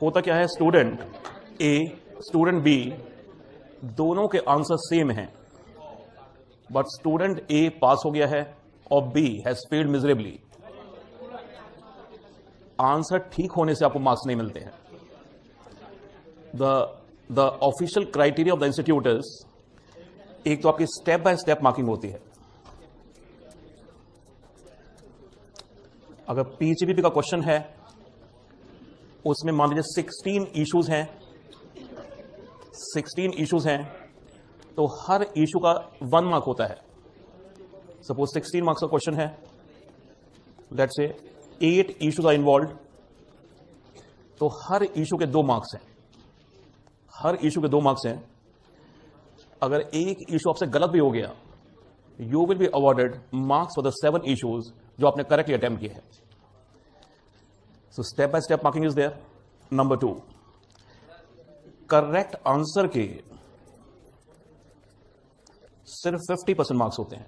होता क्या है, स्टूडेंट ए स्टूडेंट बी दोनों के आंसर सेम हैं, बट स्टूडेंट ए पास हो गया है और B has failed miserably. Answer ठीक होने से आपको मार्क्स नहीं मिलते हैं। The official criteria of the institute is, एक तो आपकी स्टेप बाय स्टेप मार्किंग होती है। अगर पीजीबीपी का क्वेश्चन है, उसमें मान लीजिए 16 इश्यूज हैं, 16 इश्यूज हैं, तो हर इशू का 1 मार्क होता है। सपोज 16 मार्क्स का क्वेश्चन है, let's say 8 issues are involve, तो हर इशू के 2 मार्क्स हैं, हर इशू के 2 मार्क्स हैं। अगर एक इशू आपसे गलत भी हो गया, you will be awarded marks for the 7 issues जो आपने करेक्टली अटेम्प्ट किए हैं। So step by step marking is there. Number 2, correct answer के सिर्फ 50% मार्क्स होते हैं,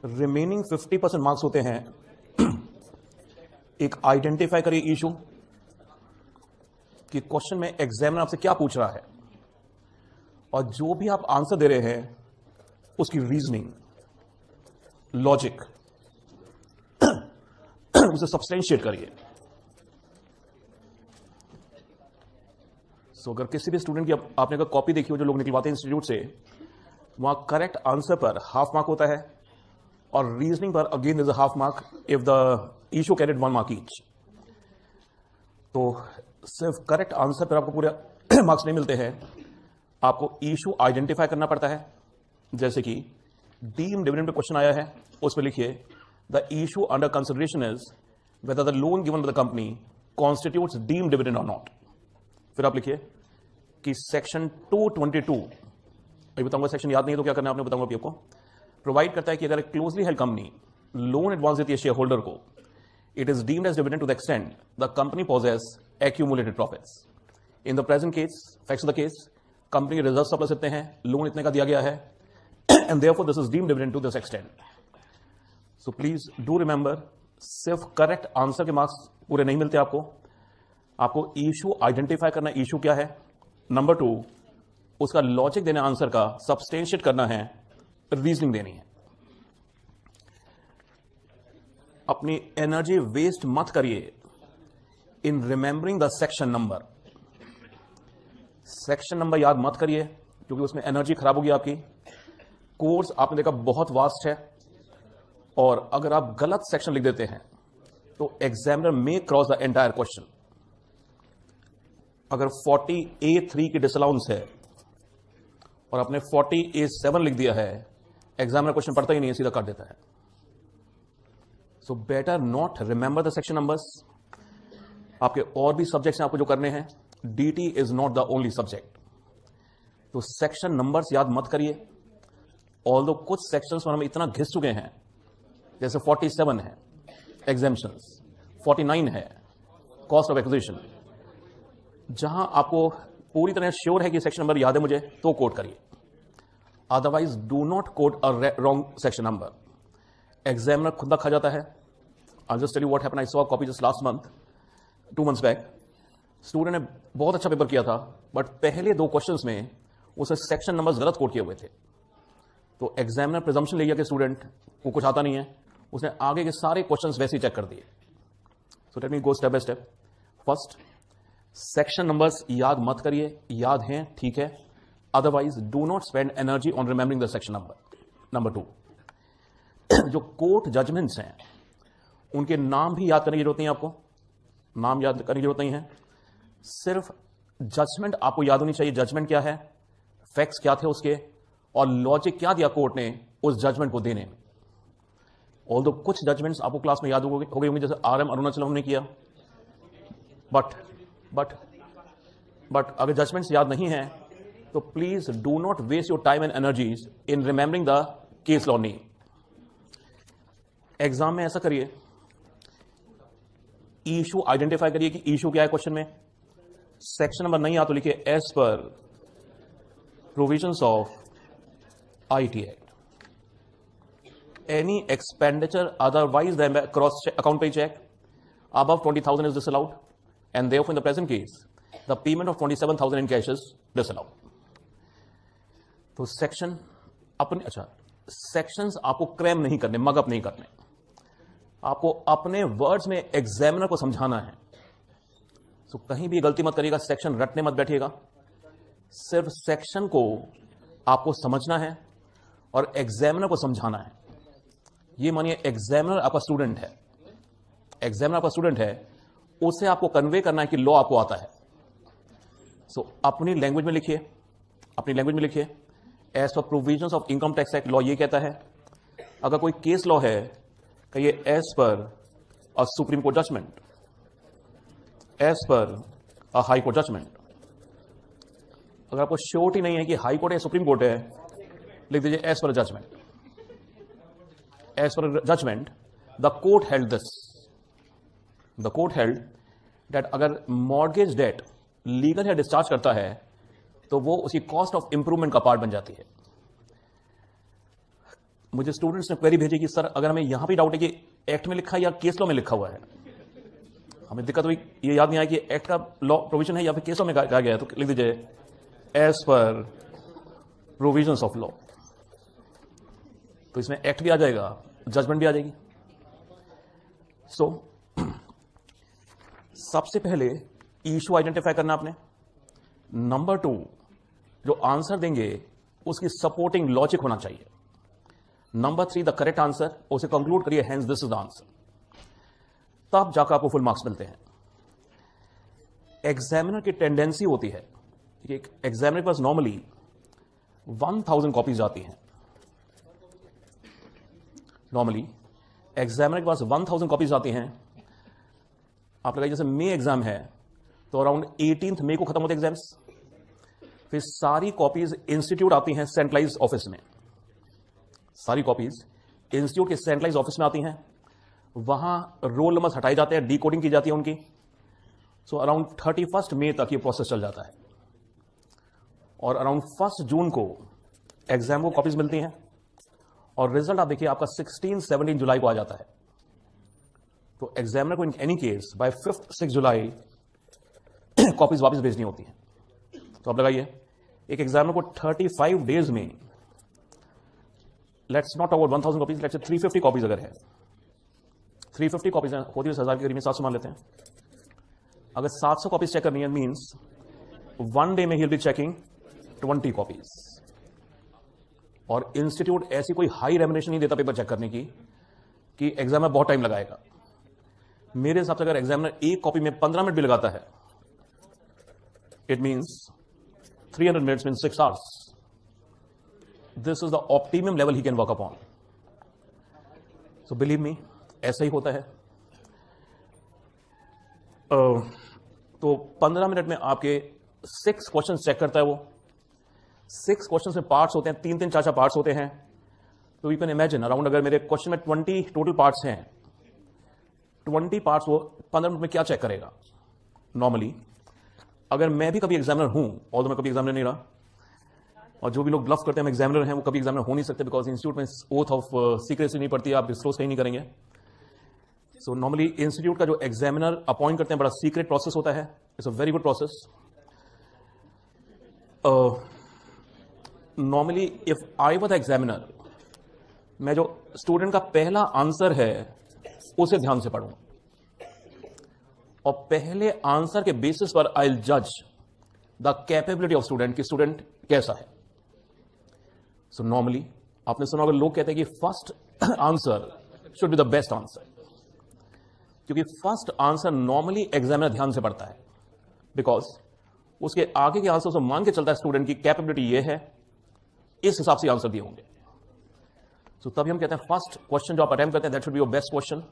रिमेनिंग 50% मार्क्स होते हैं। एक आइडेंटिफाई करिए इशू कि क्वेश्चन में एग्जामिनर आपसे क्या पूछ रहा है, और जो भी आप आंसर दे रहे हैं उसकी रीजनिंग, लॉजिक उसे सब्सटेंशिएट करिए। सो अगर किसी भी स्टूडेंट की आपने अगर कॉपी देखी हो, जो लोग निकलवाते हैं इंस्टीट्यूट से, वहां करेक्ट आंसर पर हाफ मार्क होता है और रीजनिंग पर again is a half mark if the issue carried 1 mark each. तो सिर्फ करेक्ट आंसर पर आपको पूरे मार्क्स नहीं मिलते हैं, आपको इशू आइडेंटिफाई करना पड़ता है। जैसे कि डीम डिविडेंड पे क्वेश्चन आया है, उसमें लिखिए the issue under consideration is whether the loan given by the company constitutes deem dividend और नॉट। फिर आप लिखिए कि सेक्शन 222, अभी बताऊंगा, सेक्शन याद नहीं है तो क्या करना है आपने, बताऊंगा अभी आपको। प्रोवाइड करता है कि अगर एक closely held company loan advance देती है शेयर होल्डर को, it is deemed as dividend to the extent the company possess accumulated profits. In the present case, facts of the case, company के रिजर्व सरप्लस इतने हैं, loan इतने का दिया गया है, and therefore this is deemed dividend to this extent. So please do remember, सिर्फ correct answer के मार्क्स पूरे नहीं मिलते आपको इशू आइडेंटिफाई करना, इशू क्या है। नंबर 2, उसका लॉजिक देना, आंसर का सब्सटेंशिएट करना है, रीजनिंग देनी है। अपनी एनर्जी वेस्ट मत करिए इन remembering the section number. Section number याद मत करिए, क्योंकि उसमें एनर्जी खराब होगी आपकी। कोर्स आपने देखा बहुत वास्ट है, और अगर आप गलत सेक्शन लिख देते हैं तो examiner may cross the entire question. अगर 40A3 की डिसअलाउंस है और आपने 40A7 लिख दिया है, एग्जामिनर क्वेश्चन पढ़ता ही नहीं है, सीधा काट देता है। So better not remember the section numbers. आपके और भी सब्जेक्ट्स हैं आपको जो करने हैं, DT is not the only subject. तो सेक्शन नंबर्स याद मत करिए। ऑल्दो कुछ सेक्शंस पर हम इतना घिस चुके हैं, जैसे 47 है एग्जेम्पशंस, 49 है कॉस्ट ऑफ एक्विजिशन, जहां आपको पूरी तरह श्योर है कि सेक्शन नंबर याद है मुझे, तो कोट करिए। Otherwise do not quote a wrong section number. Examiner खुदा खा जाता है। I just tell you what happened. I saw a copy just last month, 2 months back. Student ने बहुत अच्छा पेपर किया था, बट पहले 2 क्वेश्चंस में उसे सेक्शन नंबर्स गलत कोट किए हुए थे। तो एग्जामिनर प्रिजम्पशन ले गया कि स्टूडेंट को कुछ आता नहीं है, उसने आगे के सारे क्वेश्चंस वैसे ही चेक कर दिए। So let me go step by step. First, section numbers याद मत करिए, याद हैं ठीक है, otherwise do not spend energy on remembering the section number. Number 2, जो कोर्ट जजमेंट्स हैं उनके नाम भी याद करने की जरूरत नहीं है आपको, नाम याद करने की जरूरत नहीं है। सिर्फ जजमेंट आपको याद होनी चाहिए, जजमेंट क्या है, फैक्ट्स क्या थे उसके, और लॉजिक क्या दिया कोर्ट ने उस जजमेंट को देने में। ऑल्दो कुछ जजमेंट्स आपको क्लास में याद हो गई होंगे, जैसे RM अरुणाचलम ने किया, बट अगर जजमेंट्स याद नहीं है तो please do not waste your time and energies in remembering the case law name. Exam में ऐसा करिए, इशू आइडेंटिफाई करिए कि इशू क्या है क्वेश्चन में। सेक्शन नंबर नहीं आ तो लिखिए as per provisions of IT act, any expenditure otherwise cross account payee cheque, above 20,000 is disallowed, and therefore in the present case the payment of 27,000 in cash is disallowed. तो section अपने sections आपको cram नहीं करने, mug up नहीं करने, आपको अपने words में एग्जामिनर को समझाना है। तो कहीं भी गलती मत करिएगा, सेक्शन रटने मत बैठिएगा, सिर्फ सेक्शन को आपको समझना है और एग्जामिनर को समझाना है। ये मानिए एग्जामिनर आपका स्टूडेंट है, एग्जामिनर आपका स्टूडेंट है, उसे आपको कन्वे करना है कि लॉ आपको आता है। सो अपनी लैंग्वेज में लिखिए, अपनी लैंग्वेज में लिखिए, as per provisions of income tax act law ये कहता है। अगर कोई केस लॉ है कहिए as per a supreme court judgment, as per a high court judgement. अगर आपको श्योरिटी नहीं है कि हाई कोर्ट है सुप्रीम कोर्ट है, लिख दीजिए as per judgment, as per judgment the court held this, the court held that अगर मॉर्गेज डेट लीगल है डिस्चार्ज करता है तो वो उसकी कॉस्ट ऑफ इंप्रूवमेंट का पार्ट बन जाती है। मुझे स्टूडेंट्स ने क्वेरी भेजी कि सर अगर हमें यहां भी डाउट है कि एक्ट में लिखा है या केस लॉ में लिखा हुआ है, हमें दिक्कत हुई, ये याद नहीं आया कि एक्ट का लॉ प्रोविजन है या फिर केस लॉ में कहा गया है, तो लिख दीजिए as per provisions of law. तो इसमें एक्ट भी आ जाएगा, जजमेंट भी आ जाएगी। सो सबसे पहले इशू आइडेंटिफाई करना आपने। नंबर 2, जो आंसर देंगे उसकी सपोर्टिंग लॉजिक होना चाहिए। नंबर 3, द करेक्ट आंसर, उसे कंक्लूड करिए hence this is the answer, तब जाकर आपको फुल मार्क्स मिलते हैं। एग्जामिनर की टेंडेंसी होती है कि एग्जामिनर के पास नॉर्मली 1000 कॉपीज आती हैं, नॉर्मली एग्जामिनर के पास 1000 कॉपीज आती हैं। आप लगाइए जैसे मई एग्जाम है तो अराउंड 18 मई को खत्म होते एग्जाम्स, फिर सारी कॉपीज इंस्टीट्यूट आती हैं सेंट्रलाइज ऑफिस में, सारी कॉपीज इंस्टीट्यूट के सेंट्रलाइज ऑफिस में आती हैं, वहां रोल नंबर हटाए जाते हैं, डीकोडिंग की जाती है उनकी। सो अराउंड 31 मई तक ये प्रोसेस चल जाता है और अराउंड 1 जून को एग्जाम को कॉपीज मिलती हैं और रिजल्ट आप देखिए आपका 16-17 जुलाई को आ जाता है। तो एग्जामिनर को in any case by 5-6 July copies वापस भेजनी होती है। तो आप लगाइए एक एग्जामिनर को 35 डेज में, let's not about 1000 copies, let's say 350 copies अगर है, 350 कॉपीज होती है 1000 के करीब में, 700 मान लेते हैं। अगर 700 कॉपीज चेक करनी है मींस 1 डे में he will be checking 20 copies. और इंस्टीट्यूट ऐसी कोई हाई रेम्युनरेशन नहीं देता पेपर चेक करने की कि एग्जामिनर बहुत टाइम लगाएगा। मेरे हिसाब से अगर एग्जामिनर एक कॉपी में 15 मिनट भी लगाता है, it means 300 minutes means 6 hours. This is the optimum level he can work upon. So believe me, ऐसा ही होता है। तो 15 मिनट में आपके 6 क्वेश्चन चेक करता है वो। 6 क्वेश्चन में पार्ट्स होते हैं, 3-3, 4-4 पार्ट्स होते हैं। तो यू कैन इमेजिन अराउंड अगर मेरे क्वेश्चन में 20 टोटल पार्ट्स हैं, 20 पार्ट्स वो 15 मिनट में क्या चेक करेगा नॉर्मली। अगर मैं भी कभी एग्जामिनर हूं, और मैं कभी एग्जामिनर नहीं रहा, और जो भी लोग ब्लफ करते हैं एग्जामिनर हैं, वो कभी एग्जामिनर हो नहीं सकते बिकॉज इंस्टीट्यूट में ओथ ऑफ सीक्रेसी नहीं पड़ती, आप डिस्क्लोज कहीं नहीं करेंगे। सो नॉर्मली इंस्टीट्यूट का जो एग्जामिनर अपॉइंट करते हैं बड़ा सीक्रेट प्रोसेस होता है। It's a very good process. Normally if I was the examiner, मैं जो स्टूडेंट का पहला आंसर है उसे ध्यान से पढ़ूं और पहले आंसर के बेसिस पर आई विल जज द कैपेबिलिटी ऑफ स्टूडेंट कि स्टूडेंट कैसा है। सो नॉर्मली आपने सुना होगा लोग कहते हैं कि first answer should be the best answer, क्योंकि फर्स्ट आंसर नॉर्मली एग्जामिनर ध्यान से पढ़ता है बिकॉज उसके आगे के आंसर से मान के चलता है स्टूडेंट की कैपेबिलिटी ये है, इस हिसाब से आंसर दिए होंगे। सो तभी हम कहते हैं फर्स्ट क्वेश्चन जो आप अटेम्प्ट करते हैं that should be your best question.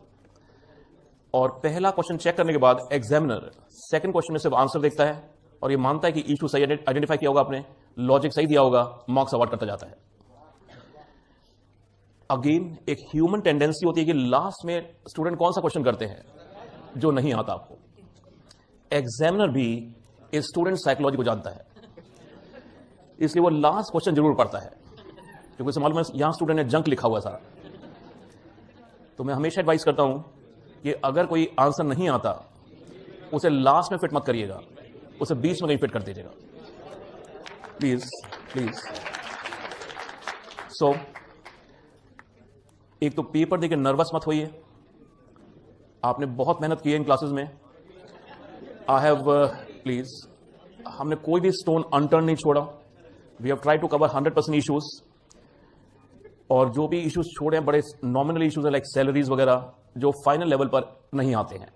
और पहला क्वेश्चन चेक करने के बाद एग्जामिनर सेकंड क्वेश्चन में सिर्फ आंसर देखता है और ये मानता है कि इशू सही आइडेंटिफाई किया होगा आपने, लॉजिक सही दिया होगा, मार्क्स अवार्ड करता जाता है। अगेन एक ह्यूमन टेंडेंसी होती है कि लास्ट में स्टूडेंट कौन सा क्वेश्चन करते हैं जो नहीं आता आपको। एग्जामिनर भी इस स्टूडेंट साइकोलॉजी को जानता है, इसलिए वो लास्ट क्वेश्चन जरूर पढ़ता है, क्योंकि मालूम है यहां स्टूडेंट ने जंक लिखा हुआ सारा। तो मैं हमेशा एडवाइस करता हूं कि अगर कोई आंसर नहीं आता उसे लास्ट में फिट मत करिएगा, उसे बीच में कहीं फिट कर दीजिएगा, प्लीज प्लीज। सो एक तो पेपर देके नर्वस मत होइए, आपने बहुत मेहनत की है इन क्लासेस में। आई हैव प्लीज, हमने कोई भी स्टोन अनटर्न नहीं छोड़ा। We have try to cover 100% issues, और जो भी इश्यूज छोड़े हैं बड़े नॉमिनल इश्यूज है, लाइक सैलरीज वगैरह, जो फाइनल लेवल पर नहीं आते हैं।